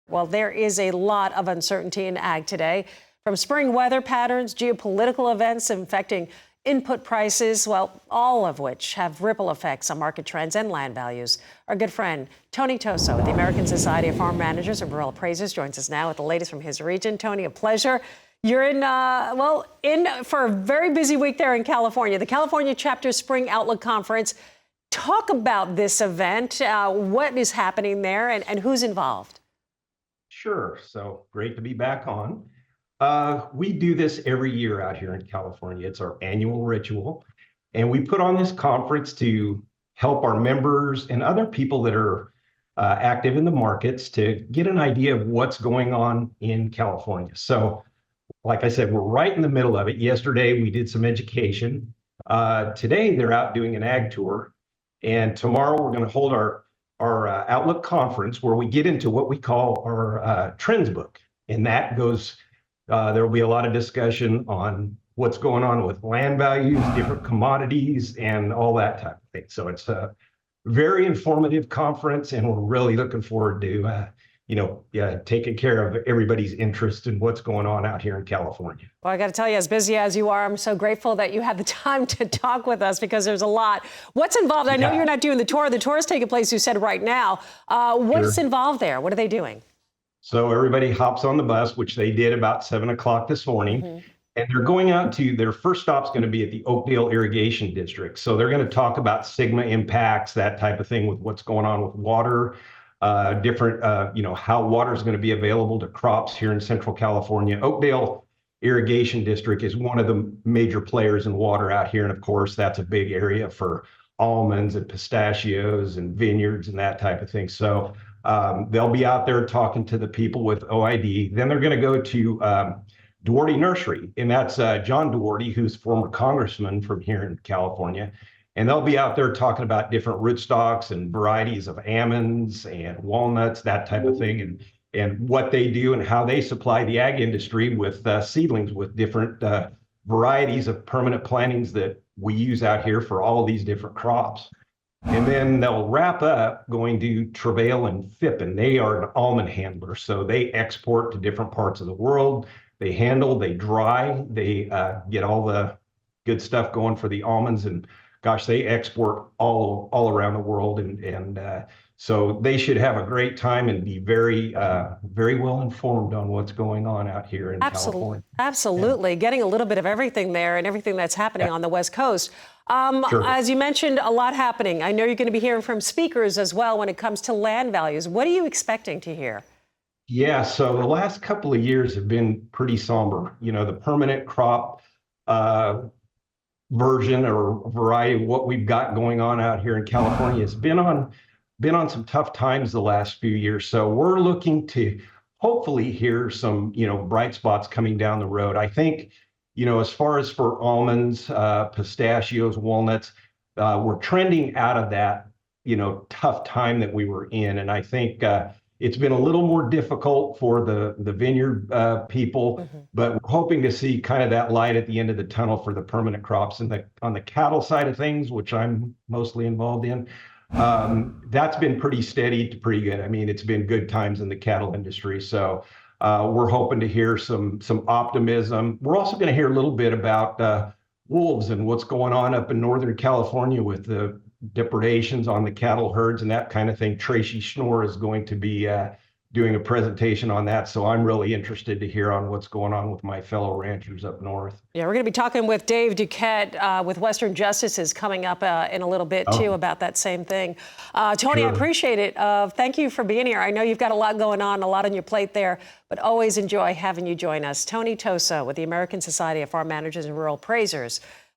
Well, there is a lot of uncertainty in ag today, from spring weather patterns, geopolitical events affecting input prices, well, all of which have ripple effects on market trends and land values. Our good friend, Tony Toso with the American Society of Farm Managers and Rural Appraisers joins us now with the latest from his region. Tony, a pleasure. You're in for a very busy week there in California, the California Chapter Spring Outlook Conference. Talk about this event, what is happening there and who's involved. Sure. So great to be back on. We do this every year out here in California. It's our annual ritual. And we put on this conference to help our members and other people that are active in the markets to get an idea of what's going on in California. So, like I said, we're right in the middle of it. Yesterday, we did some education. Today, they're out doing an ag tour. And tomorrow, we're going to hold our Outlook conference where we get into what we call our trends book. And that goes, there will be a lot of discussion on what's going on with land values, different commodities, and all that type of thing. So it's a very informative conference, and we're really looking forward to taking care of everybody's interest in what's going on out here in California. Well, I got to tell you, as busy as you are, I'm so grateful that you had the time to talk with us because there's a lot. What's involved? I know you're not doing the tour. The tour is taking place, you said, right now. What's involved there? What are they doing? So everybody hops on the bus, which they did about 7 o'clock this morning. And they're going out to their first stop's going to be at the Oakdale Irrigation District. So they're going to talk about SGMA impacts, that type of thing with what's going on with water. How water is going to be available to crops here in Central California. Oakdale Irrigation District is one of the major players in water out here. And of course, that's a big area for almonds and pistachios and vineyards and that type of thing. So they'll be out there talking to the people with OID. Then they're going to go to Duarte Nursery. And that's John Duarte, who's former congressman from here in California. And they'll be out there talking about different rootstocks and varieties of almonds and walnuts, that type of thing, and what they do and how they supply the ag industry with seedlings with different varieties of permanent plantings that we use out here for all of these different crops. And then they'll wrap up going to Travail and Fippen. They are an almond handler, so they export to different parts of the world. They handle, they dry, they get all the good stuff going for the almonds, and gosh, they export all around the world, and so they should have a great time and be very well informed on what's going on out here in California. Absolutely. Getting a little bit of everything there and everything that's happening on the West Coast. Sure. As you mentioned, a lot happening. I know you're going to be hearing from speakers as well when it comes to land values. What are you expecting to hear? Yeah, so the last couple of years have been pretty somber. You know, the permanent crop version or variety of what we've got going on out here in California has been on some tough times the last few years. So we're looking to hopefully hear some, bright spots coming down the road. I think, as far as for almonds, pistachios, walnuts, we're trending out of that, tough time that we were in. And I think it's been a little more difficult for the vineyard people, but we're hoping to see kind of that light at the end of the tunnel for the permanent crops. And on the cattle side of things, which I'm mostly involved in, that's been pretty steady to pretty good. I mean, it's been good times in the cattle industry. So we're hoping to hear some optimism. We're also going to hear a little bit about wolves and what's going on up in Northern California with the depredations on the cattle herds and that kind of thing. Tracy Schnorr is going to be doing a presentation on that. So I'm really interested to hear on what's going on with my fellow ranchers up north. Yeah, we're going to be talking with Dave Duquette with Western Justices coming up in a little bit, too, about that same thing. Tony, Sure. I appreciate it. Thank you for being here. I know you've got a lot going on, a lot on your plate there, but always enjoy having you join us. Tony Toso with the American Society of Farm Managers and Rural Appraisers.